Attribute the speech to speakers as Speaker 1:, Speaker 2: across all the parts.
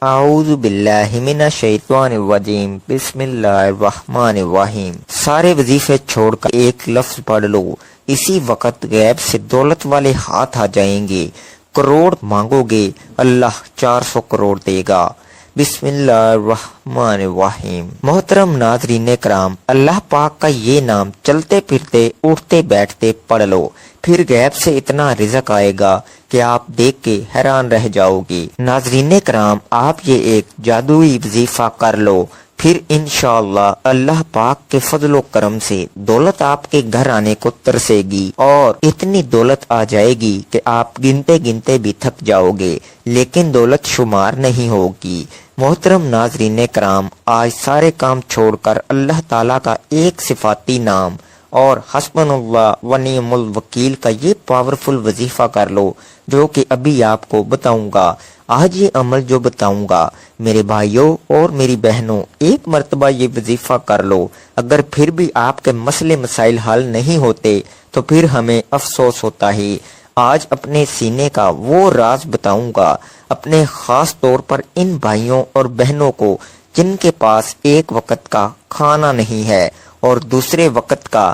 Speaker 1: اعوذ باللہ من الشیطان الرجیم بسم اللہ الرحمن الرحیم۔ سارے وظیفے چھوڑ کر ایک لفظ پڑھ لو، اسی وقت غیب سے دولت والے ہاتھ آ جائیں گے، کروڑ مانگو گے اللہ 400 کروڑ دے گا۔ بسم اللہ الرحمن الرحیم۔ محترم ناظرین کرام، اللہ پاک کا یہ نام چلتے پھرتے اٹھتے بیٹھتے پڑھ لو، پھر غیب سے اتنا رزق آئے گا کہ آپ دیکھ کے حیران رہ جاؤ گے۔ ناظرین کرام، آپ یہ ایک جادوئی وظیفہ کر لو، پھر انشاءاللہ اللہ پاک کے فضل و کرم سے دولت آپ کے گھر آنے کو ترسے گی، اور اتنی دولت آ جائے گی کہ آپ گنتے گنتے بھی تھک جاؤ گے، لیکن دولت شمار نہیں ہوگی۔ محترم ناظرین کرام، آج سارے کام چھوڑ کر اللہ تعالیٰ کا ایک صفاتی نام اور حسبنا اللہ و نعم الوکیل کا یہ پاورفل وظیفہ کر لو جو کہ ابھی آپ کو بتاؤں گا۔ آج یہ عمل جو بتاؤں گا میرے بھائیوں اور میری بہنوں، ایک مرتبہ یہ وظیفہ کر لو، اگر پھر بھی آپ کے مسئلے مسائل حل نہیں ہوتے تو پھر ہمیں افسوس ہوتا ہے۔ آج اپنے سینے کا وہ راز بتاؤں گا، اپنے خاص طور پر ان بھائیوں اور بہنوں کو جن کے پاس ایک وقت کا کھانا نہیں ہے اور دوسرے وقت کا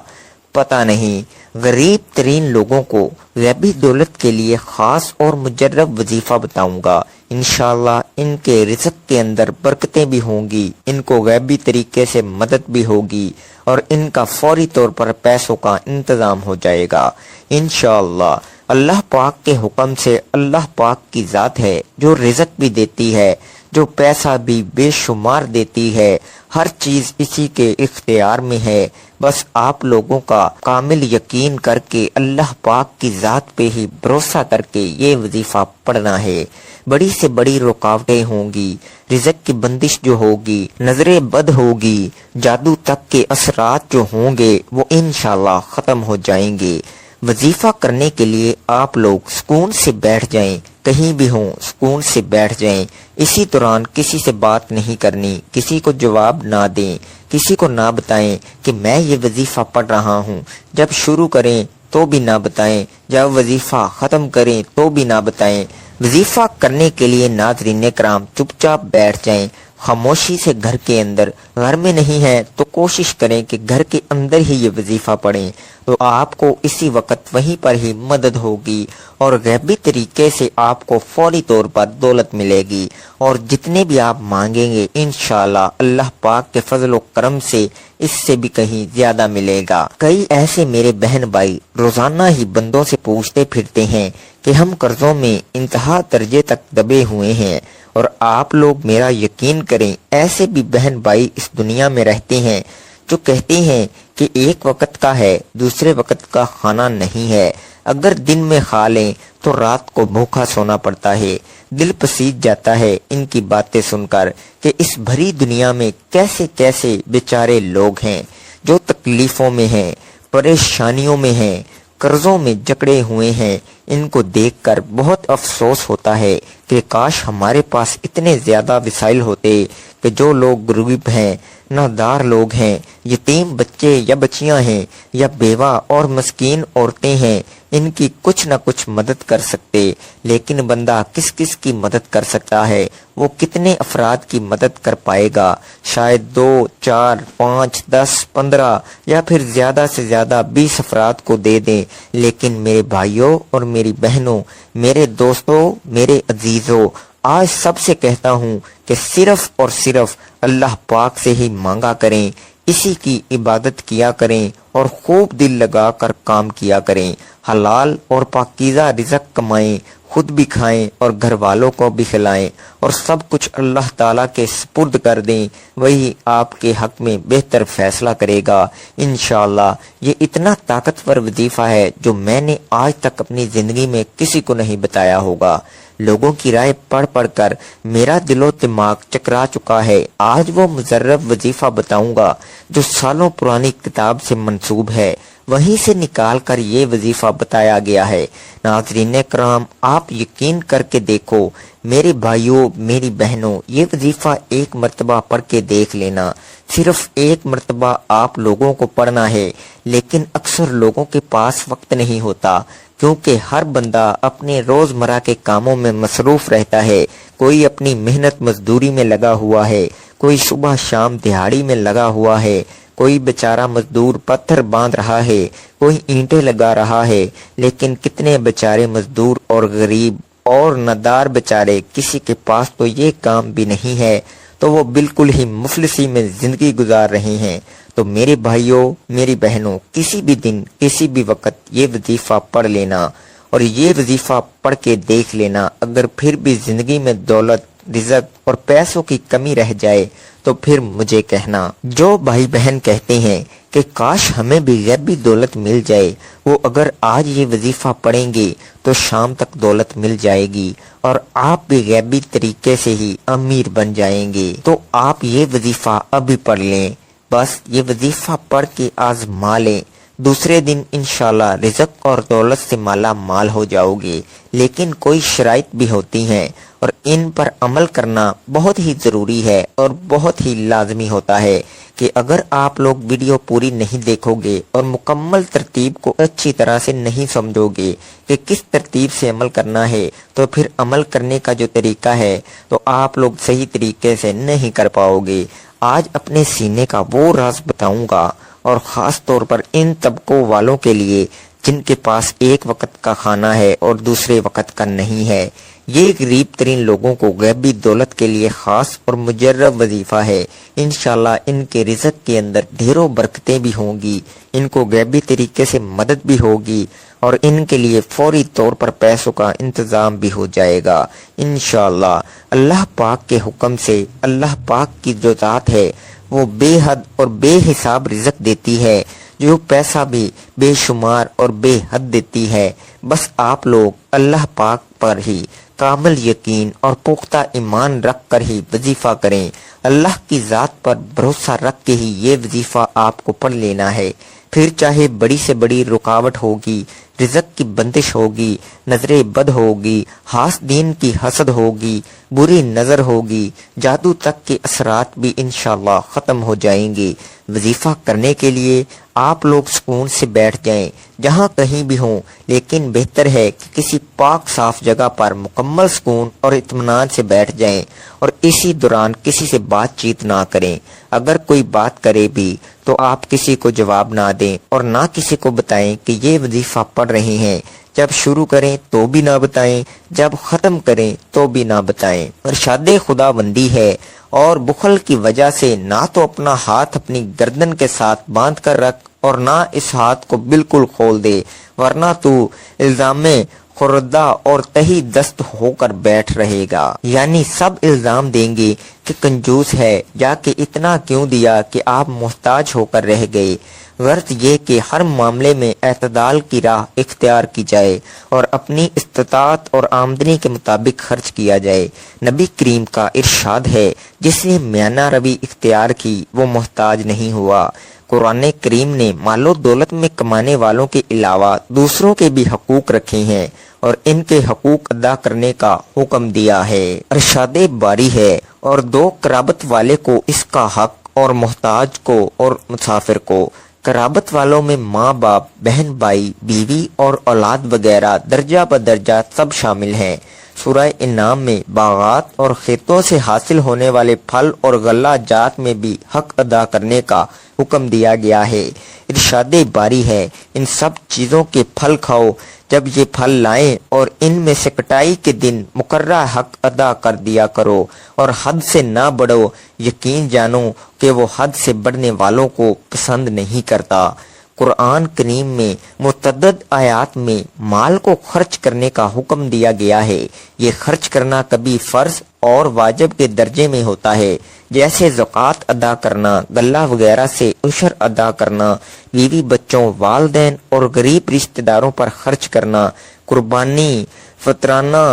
Speaker 1: پتہ نہیں، غریب ترین لوگوں کو غیبی دولت کے لیے خاص اور مجرب وظیفہ بتاؤں گا۔ انشاءاللہ ان کے رزق کے اندر برکتیں بھی ہوں گی، ان کو غیبی طریقے سے مدد بھی ہوگی، اور ان کا فوری طور پر پیسوں کا انتظام ہو جائے گا انشاءاللہ۔ اللہ پاک کے حکم سے اللہ پاک کی ذات ہے جو رزق بھی دیتی ہے، جو پیسہ بھی بے شمار دیتی ہے، ہر چیز اسی کے اختیار میں ہے۔ بس آپ لوگوں کا کامل یقین کر کے اللہ پاک کی ذات پہ ہی بھروسہ کر کے یہ وظیفہ پڑھنا ہے۔ بڑی سے بڑی رکاوٹیں ہوں گی، رزق کی بندش جو ہوگی، نظر بد ہوگی، جادو تک کے اثرات جو ہوں گے وہ انشاءاللہ ختم ہو جائیں گے۔ وظیفہ کرنے کے لیے آپ لوگ سکون سے بیٹھ جائیں، کہیں بھی ہوں سکون سے بیٹھ جائیں۔ اسی دوران کسی سے بات نہیں کرنی، کسی کو جواب نہ دیں، کسی کو نہ بتائیں کہ میں یہ وظیفہ پڑھ رہا ہوں۔ جب شروع کریں تو بھی نہ بتائیں، جب وظیفہ ختم کریں تو بھی نہ بتائیں۔ وظیفہ کرنے کے لیے ناظرین کرام چپ چاپ بیٹھ جائیں، خاموشی سے گھر کے اندر۔ گھر میں نہیں ہے تو کوشش کریں کہ گھر کے اندر ہی یہ وظیفہ پڑھیں، تو آپ کو اسی وقت وہیں پر ہی مدد ہوگی، اور غیبی طریقے سے آپ کو فوری طور پر دولت ملے گی، اور جتنے بھی آپ مانگیں گے انشاءاللہ اللہ پاک کے فضل و کرم سے اس سے بھی کہیں زیادہ ملے گا۔ کئی ایسے میرے بہن بھائی روزانہ ہی بندوں سے پوچھتے پھرتے ہیں کہ ہم قرضوں میں انتہا درجے تک دبے ہوئے ہیں، اور آپ لوگ میرا یقین کریں، ایسے بھی بہن بھائی اس دنیا میں رہتے ہیں جو کہتے ہیں کہ ایک وقت کا ہے، دوسرے وقت کا کھانا نہیں ہے، اگر دن میں کھا لیں تو رات کو بھوکا سونا پڑتا ہے۔ دل پسیج جاتا ہے ان کی باتیں سن کر کہ اس بھری دنیا میں کیسے کیسے بیچارے لوگ ہیں جو تکلیفوں میں ہیں، پریشانیوں میں ہیں، قرضوں میں جکڑے ہوئے ہیں۔ ان کو دیکھ کر بہت افسوس ہوتا ہے کہ کاش ہمارے پاس اتنے زیادہ وسائل ہوتے کہ جو لوگ غریب ہیں، نادار لوگ ہیں، یتیم بچے یا بچیاں ہیں، یا بیوہ اور مسکین عورتیں ہیں، ان کی کچھ نہ کچھ مدد کر سکتے۔ لیکن بندہ کس کس کی مدد کر سکتا ہے؟ وہ کتنے افراد کی مدد کر پائے گا؟ شاید 2 4 5 10 15 یا پھر زیادہ سے زیادہ 20 افراد کو دے دیں۔ لیکن میرے بھائیوں اور میری بہنوں، میرے دوستوں، میرے عزیزوں، آج سب سے کہتا ہوں کہ صرف اور صرف اللہ پاک سے ہی مانگا کریں، اسی کی عبادت کیا کریں، اور خوب دل لگا کر کام کیا کریں، حلال اور پاکیزہ رزق کمائیں، خود بھی کھائیں اور گھر والوں کو بھی کھلائیں، اور سب کچھ اللہ تعالیٰ کے سپرد کر دیں، وہی آپ کے حق میں بہتر فیصلہ کرے گا انشاءاللہ۔ یہ اتنا طاقتور وظیفہ ہے جو میں نے آج تک اپنی زندگی میں کسی کو نہیں بتایا ہوگا۔ لوگوں کی رائے پڑھ پڑھ کر میرا دل و دماغ چکرا چکا ہے۔ آج وہ مجرب وظیفہ بتاؤں گا جو سالوں پرانی کتاب سے منسوب ہے، وہیں سے نکال کر یہ وظیفہ بتایا گیا ہے۔ ناظرین کرام، آپ یقین کر کے دیکھو میرے بھائیوں، میری بہنوں، یہ وظیفہ ایک مرتبہ پڑھ کے دیکھ لینا۔ صرف ایک مرتبہ آپ لوگوں کو پڑھنا ہے، لیکن اکثر لوگوں کے پاس وقت نہیں ہوتا، کیونکہ ہر بندہ اپنے روزمرہ کے کاموں میں مصروف رہتا ہے، کوئی اپنی محنت مزدوری میں لگا ہوا ہے، کوئی صبح شام دہاڑی میں لگا ہوا ہے، کوئی بیچارہ مزدور پتھر باندھ رہا ہے، کوئی اینٹیں لگا رہا ہے، لیکن کتنے بیچارے مزدور اور غریب اور ندار بیچارے، کسی کے پاس تو یہ کام بھی نہیں ہے، تو وہ بالکل ہی مفلسی میں زندگی گزار رہے ہیں۔ تو میرے بھائیوں، میری بہنوں، کسی بھی دن کسی بھی وقت یہ وظیفہ پڑھ لینا، اور یہ وظیفہ پڑھ کے دیکھ لینا، اگر پھر بھی زندگی میں دولت، رزق اور پیسوں کی کمی رہ جائے تو پھر مجھے کہنا۔ جو بھائی بہن کہتے ہیں کہ کاش ہمیں بھی غیبی دولت مل جائے، وہ اگر آج یہ وظیفہ پڑھیں گے تو شام تک دولت مل جائے گی اور آپ بھی غیبی طریقے سے ہی امیر بن جائیں گے۔ تو آپ یہ وظیفہ ابھی پڑھ لیں، بس یہ وظیفہ پڑھ کے آزما لیں، دوسرے دن انشاءاللہ رزق اور دولت سے مالا مال ہو جاؤ گے۔ لیکن کوئی شرائط بھی ہوتی ہیں اور ان پر عمل کرنا بہت ہی ضروری ہے اور بہت ہی لازمی ہوتا ہے کہ اگر آپ لوگ ویڈیو پوری نہیں دیکھو گے اور مکمل ترتیب کو اچھی طرح سے نہیں سمجھو گے کہ کس ترتیب سے عمل کرنا ہے، تو پھر عمل کرنے کا جو طریقہ ہے تو آپ لوگ صحیح طریقے سے نہیں کر پاؤ گے۔ آج اپنے سینے کا وہ راز بتاؤں گا، اور خاص طور پر ان طبقوں والوں کے لیے جن کے پاس ایک وقت کا کھانا ہے اور دوسرے وقت کا نہیں ہے۔ یہ غریب ترین لوگوں کو غیبی دولت کے لیے خاص اور مجرب وظیفہ ہے۔ انشاءاللہ ان کے رزق کے اندر ڈھیروں برکتیں بھی ہوں گی، ان کو غیبی طریقے سے مدد بھی ہوگی، اور ان کے لیے فوری طور پر پیسوں کا انتظام بھی ہو جائے گا انشاءاللہ۔ اللہ پاک کے حکم سے، اللہ پاک کی جو ذات ہے وہ بے حد اور بے حساب رزق دیتی ہے، جو پیسہ بھی بے شمار اور بے حد دیتی ہے۔ بس آپ لوگ اللہ پاک پر ہی کامل یقین اور پختہ ایمان رکھ کر ہی وظیفہ کریں، اللہ کی ذات پر بھروسہ رکھ کے ہی یہ وظیفہ آپ کو پڑھ لینا ہے۔ پھر چاہے بڑی سے بڑی رکاوٹ ہوگی، رزق کی بندش ہوگی، نظر بد ہوگی، حاسدین کی حسد ہوگی، بری نظر ہوگی، جادو تک کے اثرات بھی انشاءاللہ ختم ہو جائیں گے۔ وظیفہ کرنے کے لیے آپ لوگ سکون سے بیٹھ جائیں، جہاں کہیں بھی ہوں، لیکن بہتر ہے کہ کسی پاک صاف جگہ پر مکمل سکون اور اطمینان سے بیٹھ جائیں، اور اسی دوران کسی سے بات چیت نہ کریں۔ اگر کوئی بات کرے بھی تو آپ کسی کو جواب نہ دیں اور نہ کسی کو بتائیں کہ یہ وظیفہ پڑھ رہے ہیں۔ جب شروع کریں تو بھی نہ بتائیں، جب ختم کریں تو بھی نہ بتائیں۔ ارشاد خدا بندی ہے، اور بخل کی وجہ سے نہ تو اپنا ہاتھ اپنی گردن کے ساتھ باندھ کر رکھ اور نہ اس ہاتھ کو بالکل کھول دے، ورنہ تو الزام میں خوردہ اور تہی دست ہو کر بیٹھ رہے گا۔ یعنی سب الزام دیں گے کہ کنجوس ہے، یا کہ اتنا کیوں دیا کہ آپ محتاج ہو کر رہ گئے۔ غرض یہ کہ ہر معاملے میں اعتدال کی راہ اختیار کی جائے اور اپنی استطاعت اور آمدنی کے مطابق خرچ کیا جائے۔ نبی کریم کا ارشاد ہے، جس نے میانہ روی اختیار کی وہ محتاج نہیں ہوا۔ قرآن کریم نے مال و دولت میں کمانے والوں کے علاوہ دوسروں کے بھی حقوق رکھے ہیں اور ان کے حقوق ادا کرنے کا حکم دیا ہے۔ ارشاد باری ہے، اور دو قرابت والے کو اس کا حق، اور محتاج کو اور مسافر کو۔ قرابت والوں میں ماں باپ، بہن بھائی، بیوی اور اولاد وغیرہ درجہ بدرجہ سب شامل ہیں۔ سورہ انعام میں باغات اور کھیتوں سے حاصل ہونے والے پھل اور غلہ جات میں بھی حق ادا کرنے کا حکم دیا گیا ہے۔ ارشاد باری ہے، ان سب چیزوں کے پھل کھاؤ جب یہ پھل لائیں، اور ان میں سے کٹائی کے دن مقررہ حق ادا کر دیا کرو، اور حد سے نہ بڑھو، یقین جانو کہ وہ حد سے بڑھنے والوں کو پسند نہیں کرتا۔ قرآن کریم میں متعدد آیات میں مال کو خرچ کرنے کا حکم دیا گیا ہے۔ یہ خرچ کرنا کبھی فرض اور واجب کے درجے میں ہوتا ہے، جیسے زکوٰۃ ادا کرنا، غلہ وغیرہ سے عشر ادا کرنا، بیوی بچوں، والدین اور غریب رشتہ داروں پر خرچ کرنا، قربانی، فطرانہ،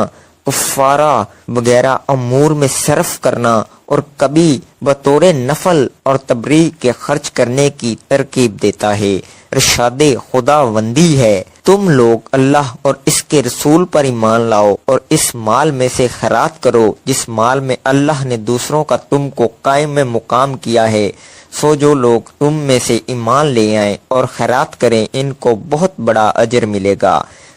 Speaker 1: کفارہ وغیرہ امور میں صرف کرنا، اور کبھی بطور نفل اور تبریع کے خرچ کرنے کی ترکیب دیتا ہے۔ ارشاد خدا بندی ہے، تم لوگ اللہ اور اس کے رسول پر ایمان لاؤ اور اس مال میں سے خیرات کرو جس مال میں اللہ نے دوسروں کا تم کو قائم مقام کیا ہے۔ سو جو لوگ تم میں سے ایمان لے آئیں اور خیرات کریں ان کو بہت بڑا اجر ملے گا۔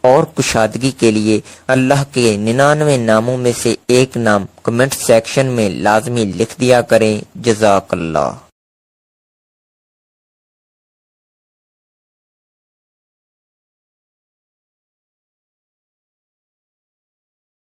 Speaker 1: اور کشادگی کے لیے اللہ کے 99 ناموں میں سے ایک نام کمنٹ سیکشن میں لازمی لکھ دیا کریں۔ جزاک اللہ۔